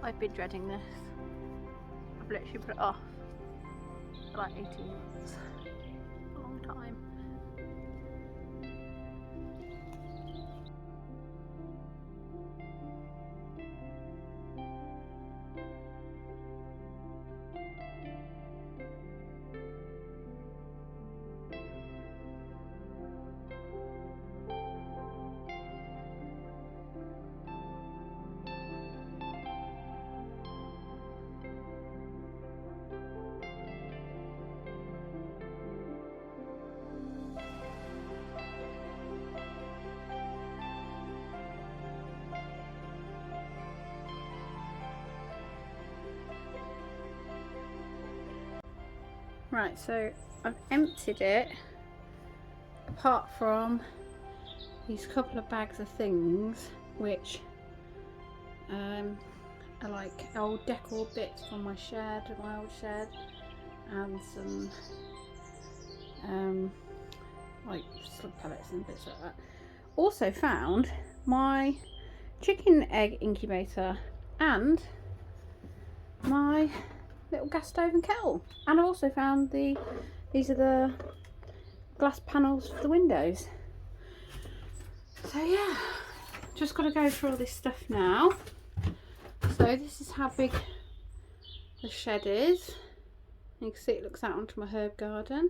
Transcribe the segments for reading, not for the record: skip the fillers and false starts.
I've been dreading this. I've literally put it off for like 18 months. A long time. Right, so I've emptied it, apart from these couple of bags of things which are like old decor bits from my shed, my old shed, and some like slug pellets and bits like that. Also found my chicken egg incubator and my little gas stove and kettle, and I also found these are the glass panels for the windows. So yeah, just got to go through all this stuff now. So this is how big the shed is. You can see it looks out onto my herb garden.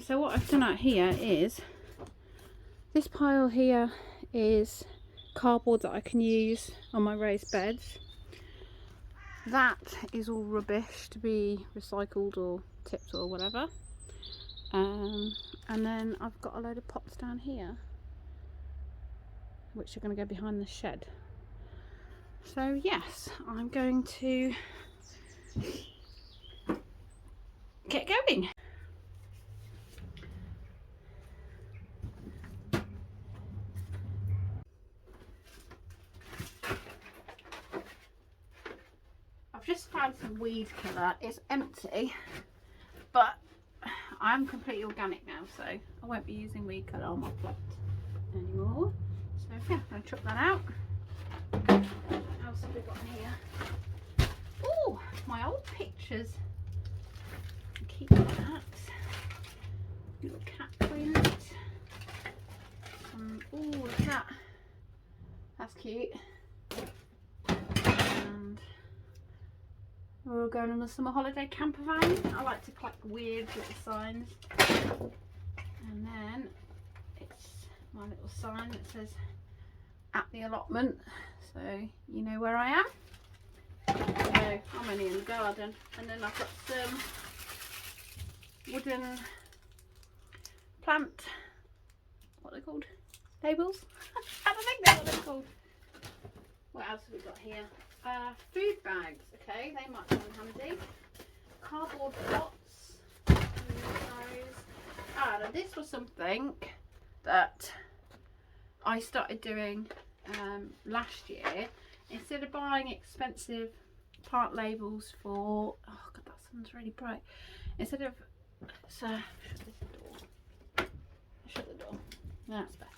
So what I've done out here is, this pile here is cardboard that I can use on my raised beds. That is all rubbish to be recycled or tipped or whatever. And then I've got a load of pots down here which are going to go behind the shed. So yes, I'm going to get going. I've just found some weed killer. It's empty, but I'm completely organic now, so I won't be using weed killer on my plot anymore. So yeah, I'm going to chuck that out. What else have we got in here? Oh, my old pictures. Keep that. Little cat print. Oh, look at that. That's cute. And we're all going on a summer holiday camper van. I like to collect weird little signs. And then it's my little sign that says at the allotment, so you know where I am. So I'm only in the garden. And then I've got some wooden plant, what are they called? Labels? I don't think that's what they're called. What else have we got here? Food bags, okay, they might come in handy. Cardboard pots. Now this was something that I started doing last year. Instead of buying expensive plant labels for, oh god, that sun's really bright. Instead of, shut the door, that's better.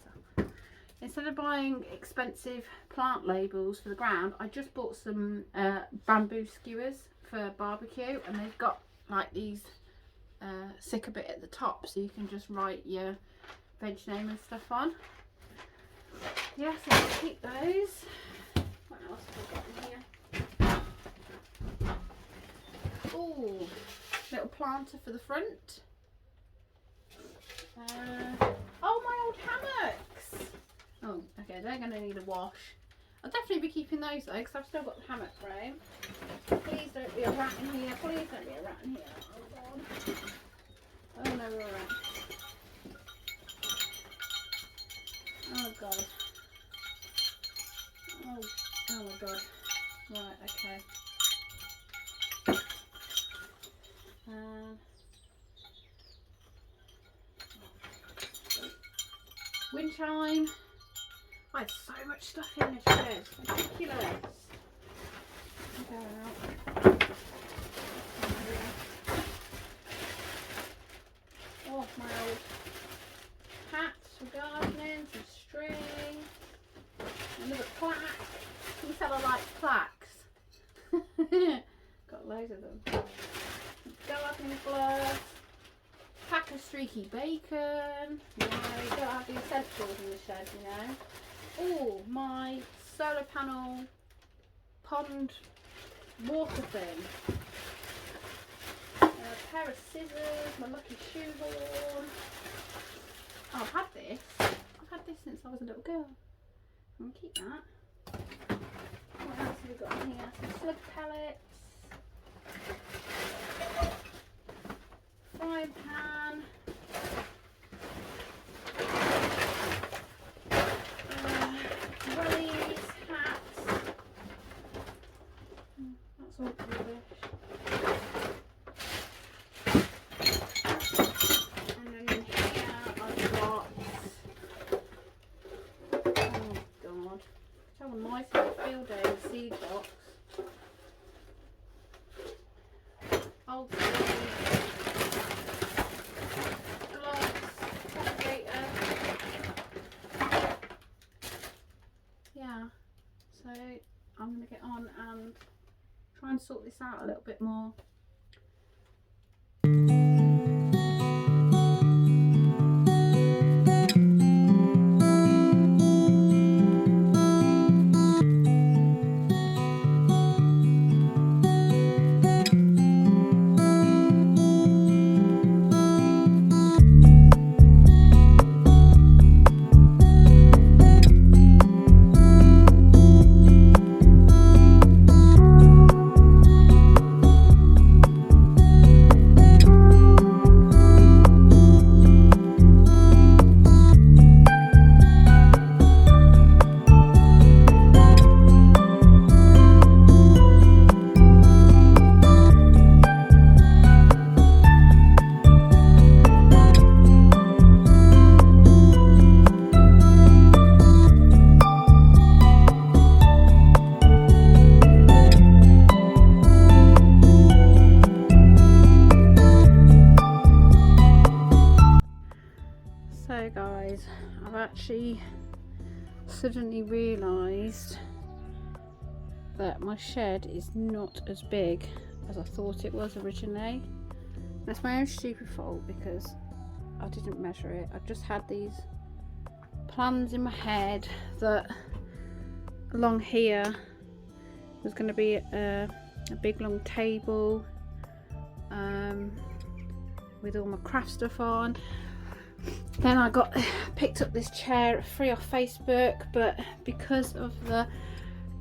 Instead of buying expensive plant labels for the ground, I just bought some bamboo skewers for barbecue, and they've got like these stick a bit at the top, so you can just write your veg name and stuff on. Yeah, so I'll keep those. What else have I got in here? planter for the front. Oh, my old hammocks. Oh, okay, they're going to need a wash. I'll definitely be keeping those though, because I've still got the hammock frame. Please don't be a rat in here. Please don't be a rat in here. Oh god. Oh no, we're a rat. Oh god. Oh my god. Right, okay. Wind chime. I had so much stuff in this shed. Ridiculous. Go out. Oh, my old hats for gardening, some string, another plaque. You said I like plaques. Got loads of them. Gardening gloves. Pack of streaky bacon. You gotta have the essentials in the shed, you know. Oh, my solar panel pond water thing. A pair of scissors, my lucky shoehorn. Oh, I've had this since I was a little girl. I'm gonna keep that. What else have we got in here? Some slug pellets. Frying pan. Wellies, hats. That's all rubbish. And then in here I've got, oh god, how nice of a field day in the seed box. Old seeds. Yeah, so I'm going to get on and try and sort this out a little bit more. So guys, I've actually suddenly realised that my shed is not as big as I thought it was originally. That's my own stupid fault because I didn't measure it. I just had these plans in my head that along here was going to be a big long table with all my craft stuff on. Then I picked up this chair free off Facebook, but because of the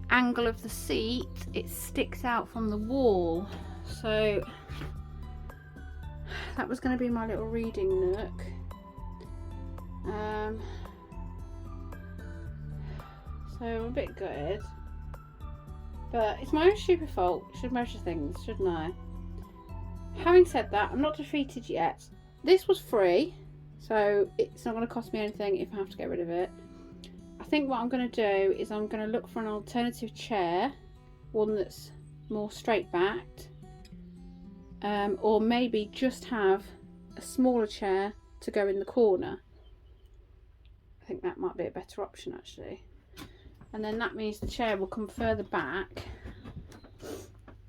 angle of the seat it sticks out from the wall, so that was going to be my little reading nook. So I'm a bit gutted, but it's my own stupid fault. I should measure things, shouldn't I? Having said that, I'm not defeated yet. This was free, so it's not going to cost me anything if I have to get rid of it. I think what I'm going to do is I'm going to look for an alternative chair, one that's more straight backed, or maybe just have a smaller chair to go in the corner. I think that might be a better option actually. And then that means the chair will come further back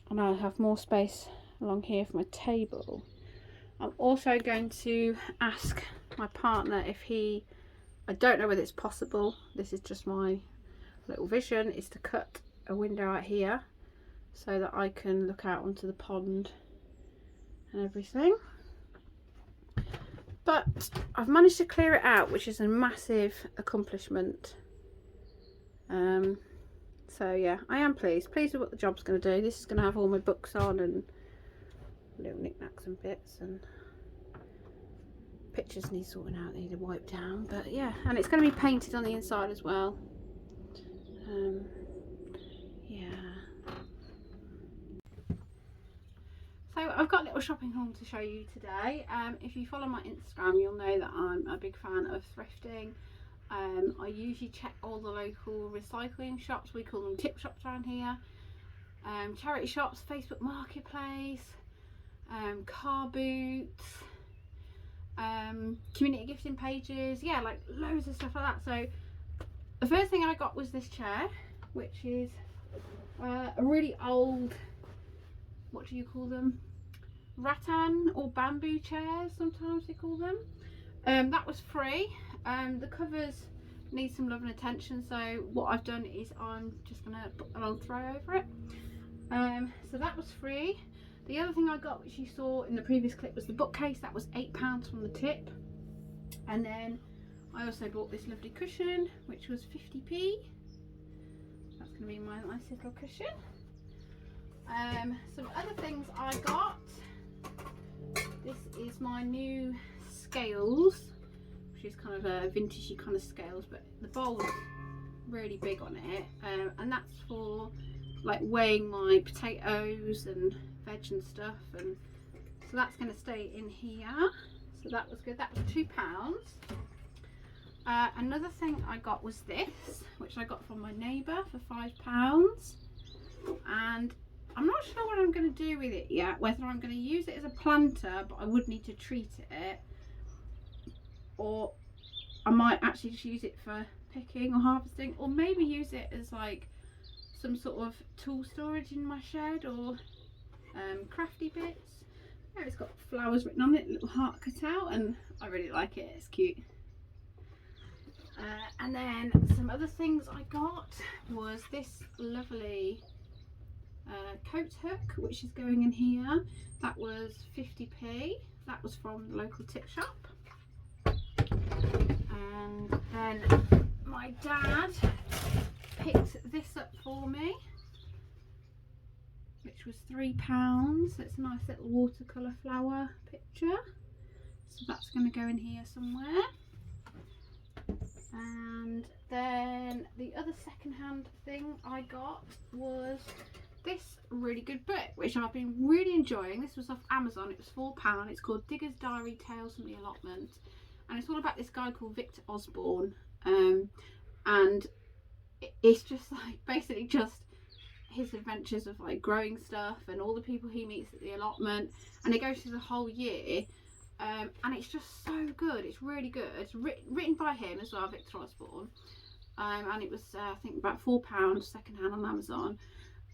and I'll have more space along here for my table. I'm also going to ask my partner if I don't know whether it's possible, this is just my little vision, is to cut a window out here so that I can look out onto the pond and everything. But I've managed to clear it out, which is a massive accomplishment. So yeah, I am pleased with what the job's going to do. This is going to have all my books on and little knickknacks and bits, and pictures need sorting out, they need to wipe down. But yeah, and it's going to be painted on the inside as well. Yeah. So I've got a little shopping haul to show you today. If you follow my Instagram, you'll know that I'm a big fan of thrifting. I usually check all the local recycling shops, we call them tip shops around here, charity shops, Facebook Marketplace, car boots, community gifting pages, yeah, like loads of stuff like that. So the first thing I got was this chair, which is a really old, what do you call them, rattan or bamboo chairs, sometimes they call them. That was free. The covers need some love and attention, so what I've done is I'm just gonna put a long throw over it. So that was free. The other thing I got, which you saw in the previous clip, was the bookcase. That was £8 from the tip. And then I also bought this lovely cushion, which was 50p. That's gonna be my nice little cushion. Some other things I got. This is my new scales, which is kind of a vintagey kind of scales, but the bowl's really big on it, and that's for like weighing my potatoes and veg and stuff, and so that's going to stay in here. So that was good. That was £2. Another thing I got was this, which I got from my neighbour for £5, and I'm not sure what I'm going to do with it yet, whether I'm going to use it as a planter, but I would need to treat it, or I might actually just use it for picking or harvesting, or maybe use it as like some sort of tool storage in my shed, or crafty bits. Yeah, it's got flowers written on it, a little heart cut out, and I really like it, it's cute. And then some other things I got was this lovely coat hook, which is going in here. That was 50p. That was from the local tip shop. And then my dad picked this up for me, which was £3. It's a nice little watercolour flower picture, so that's going to go in here somewhere. And then the other second-hand thing I got was this really good book, which I've been really enjoying. This was off Amazon. It was £4. It's called Digger's Diary: Tales from the Allotment, and it's all about this guy called Victor Osborne, and it's just like basically just his adventures of like growing stuff and all the people he meets at the allotment, and it goes through the whole year. And it's just so good. It's really good. It's written by him as well, Victor Osborne, and it was I think about £4 second hand on Amazon.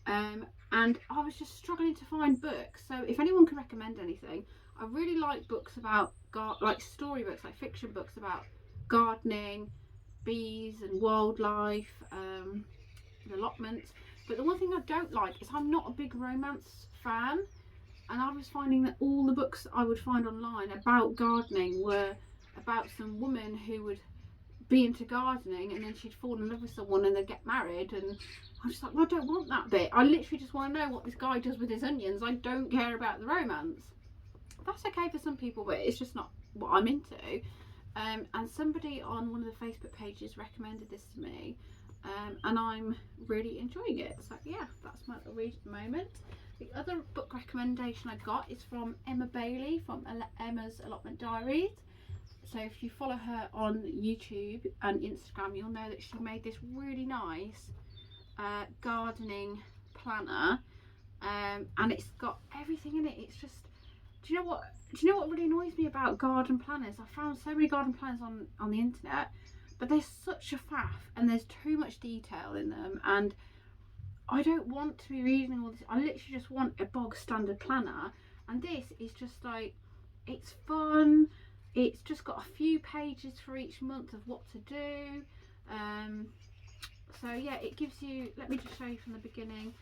And I was just struggling to find books, so if anyone can recommend anything, I really like books about like storybooks, like fiction books about gardening, bees and wildlife, and allotments. But the one thing I don't like is I'm not a big romance fan, and I was finding that all the books I would find online about gardening were about some woman who would be into gardening and then she'd fall in love with someone and they'd get married, and I'm just like, well, I don't want that bit. I literally just want to know what this guy does with his onions. I don't care about the romance. That's okay for some people, but it's just not what I'm into. And somebody on one of the Facebook pages recommended this to me, and I'm really enjoying it. So yeah, that's my little read at the moment. The other book recommendation I got is from Emma Bailey from Emma's Allotment Diaries. So if you follow her on YouTube and Instagram, you'll know that she made this really nice gardening planner, and it's got everything in it. It's just, do you know what really annoys me about garden planners? I found so many garden planners on the internet, but they're such a faff and there's too much detail in them, and I don't want to be reading all this. I literally just want a bog standard planner, and this is just like, it's fun. It's just got a few pages for each month of what to do. So yeah, it gives you, let me just show you from the beginning.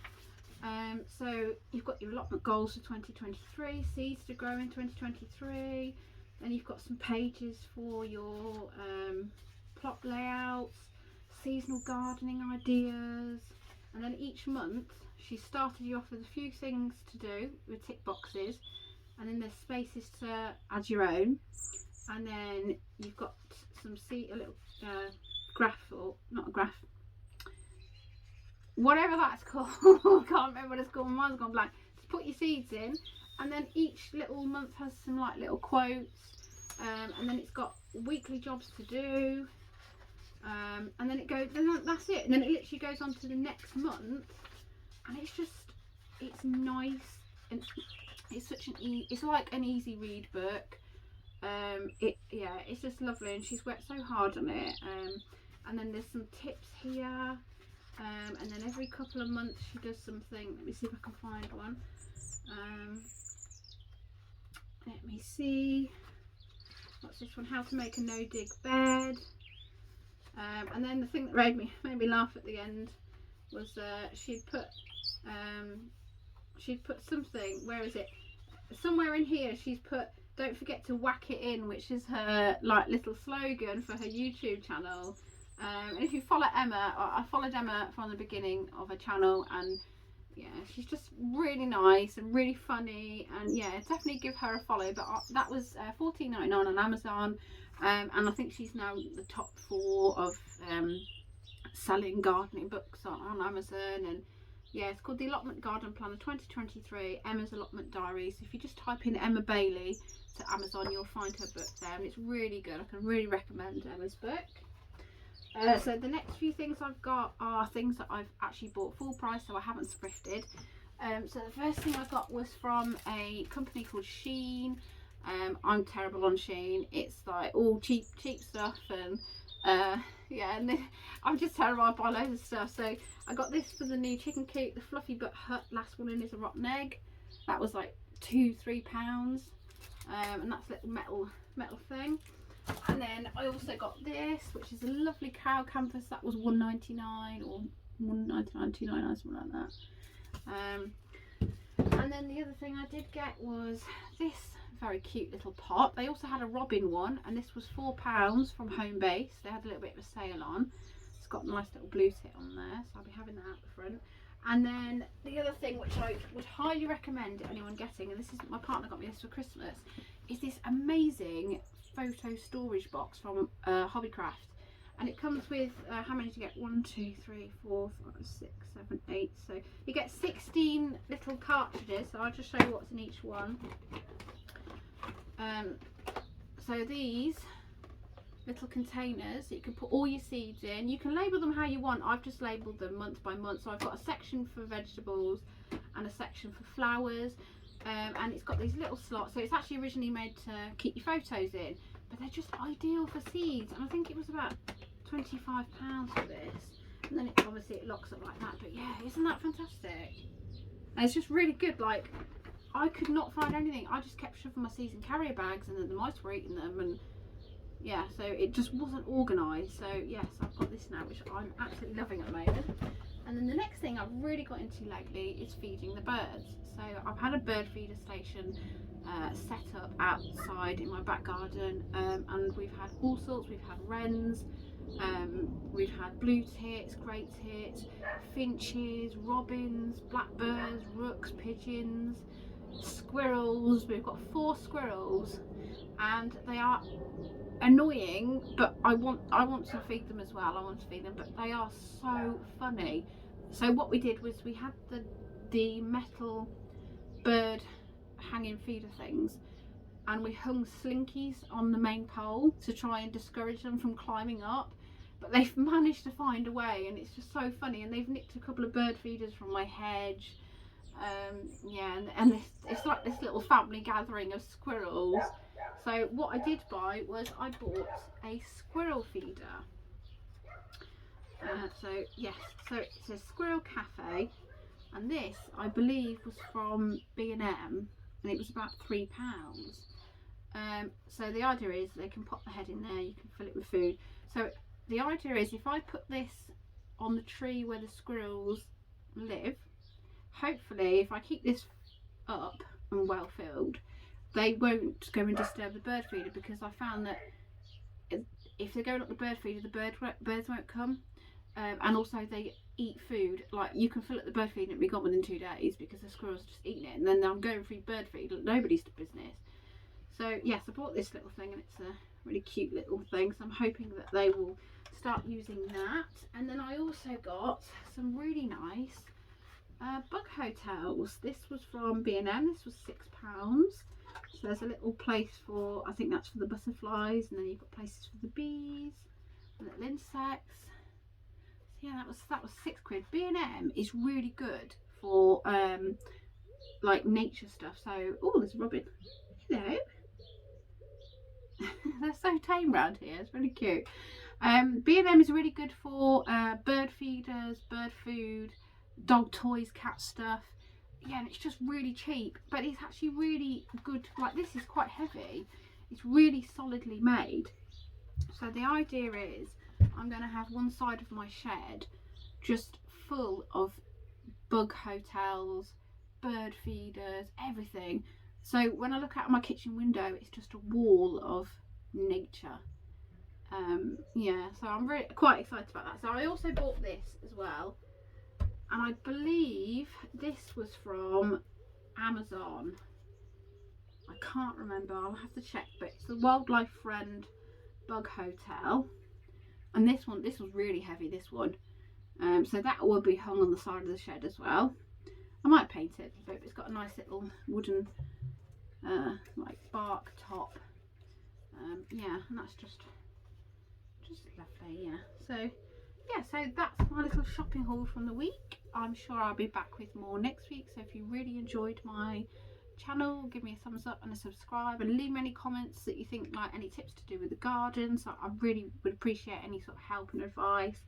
So you've got your allotment goals for 2023, seeds to grow in 2023. Then you've got some pages for your plot layouts, seasonal gardening ideas, and then each month she started you off with a few things to do with tick boxes, and then there's spaces to add your own, and then you've got some a little graph, or not a graph, whatever that's called. I can't remember what it's called, mine's gone blank, to put your seeds in. And then each little month has some like little quotes, and then it's got weekly jobs to do, and then it goes, then that's it, and then it literally goes on to the next month, and it's nice, and it's such it's like an easy read book. It's just lovely, and she's worked so hard on it. And then there's some tips here, and then every couple of months she does something. Let me see if I can find one. Let me see, what's this one? How to make a no-dig bed. And then the thing that made me laugh at the end was she'd put something, where is it, somewhere in here she's put, don't forget to whack it in, which is her like little slogan for her YouTube channel. And if you follow Emma, I followed Emma from the beginning of her channel, and yeah, she's just really nice and really funny, and yeah, definitely give her a follow. But that was $14.99 on Amazon, and I think she's now the top 4 of selling gardening books on Amazon. And yeah, it's called The Allotment Garden Planner 2023, Emma's Allotment Diary. So if you just type in Emma Bailey to Amazon, you'll find her book there, and it's really good. I can really recommend Emma's book. So the next few things I've got are things that I've actually bought full price, so I haven't thrifted. So the first thing I got was from a company called Shein. I'm terrible on Shein. It's like all cheap stuff, and yeah, and I'm just terrible. I buy loads of stuff. So I got this for the new chicken coop, the Fluffy But Hut Last One In Is a Rotten Egg. That was like £2-3, and that's a little metal thing. And then I also got this, which is a lovely cow canvas. That was $1.99 or $1.99, $2.99, something like that. And then the other thing I did get was this very cute little pot. They also had a robin one, and this was £4 from Homebase. They had a little bit of a sale on. It's got a nice little blue tit on there, so I'll be having that out the front. And then the other thing, which I would highly recommend anyone getting, and this is, my partner got me this for Christmas, is this amazing photo storage box from Hobbycraft. And it comes with how many do you get? 1, 2, 3, 4, 5, 6, 7, 8. So you get 16 little cartridges. So I'll just show you what's in each one. So these little containers that you can put all your seeds in. You can label them how you want. I've just labelled them month by month. So I've got a section for vegetables and a section for flowers. And it's got these little slots, so it's actually originally made to keep your photos in, but they're just ideal for seeds. And I think it was about £25 for this, and then obviously it locks up like that. But yeah, isn't that fantastic? And it's just really good. Like, I could not find anything. I just kept shoving my seeds in carrier bags, and then the mice were eating them, and yeah, so it just wasn't organised. So yes, I've got this now, which I'm absolutely loving at the moment. And then the next thing I've really got into lately is feeding the birds. So I've had a bird feeder station set up outside in my back garden, and we've had all sorts. We've had wrens, we've had blue tits, great tits, finches, robins, blackbirds, rooks, pigeons, squirrels. We've got 4 squirrels, and they are annoying, but I want to feed them as well. I want to feed them, but they are so funny. So what we did was we had the metal bird hanging feeder things, and we hung slinkies on the main pole to try and discourage them from climbing up, but they've managed to find a way, and it's just so funny. And they've nicked a couple of bird feeders from my hedge. Yeah, and it's like this little family gathering of squirrels. So what I did buy was I bought a squirrel feeder. So yes, so it's a Squirrel Cafe, and this I believe was from B&M, and it was about £3. So the idea is they can pop the head in there, you can fill it with food. So the idea is if I put this on the tree where the squirrels live, hopefully if I keep this up and well filled, they won't go and disturb the bird feeder, because I found that if they're going up the bird feeder, the birds won't come. And also they eat food, like you can fill up the bird feeder and it'll be gone within 2 days because the squirrels just eating it, and then I'm going through bird feed, nobody's business. So yes, I bought this little thing and it's a really cute little thing, so I'm hoping that they will start using that. And then I also got some really nice bug hotels. This was from B&M. This was £6. So there's a little place for, I think that's for the butterflies, and then you've got places for the bees and little insects. So yeah, that was £6. B&M is really good for like nature stuff. So oh, there's a robin. Hello. They're so tame around here, it's really cute. B&M is really good for bird feeders, bird food, dog toys, cat stuff. Yeah, and it's just really cheap, but it's actually really good. Like, this is quite heavy, it's really solidly made. So the idea is I'm going to have one side of my shed just full of bug hotels, bird feeders, everything. So when I look out my kitchen window, it's just a wall of nature. Yeah, so I'm really quite excited about that. So I also bought this as well, and I believe this was from Amazon. I can't remember, I'll have to check, but it's the Wildlife Friend Bug Hotel. And this was really heavy, this one. So that will be hung on the side of the shed as well. I might paint it, but it's got a nice little wooden like bark top. Yeah, and that's just lovely. Yeah, so that's my little shopping haul from the week. I'm sure I'll be back with more next week, so if you really enjoyed my channel, give me a thumbs up and a subscribe, and leave me any comments that you think, like any tips to do with the garden. So I really would appreciate any sort of help and advice.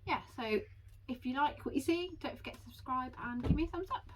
Yeah, so if you like what you see, don't forget to subscribe and give me a thumbs up.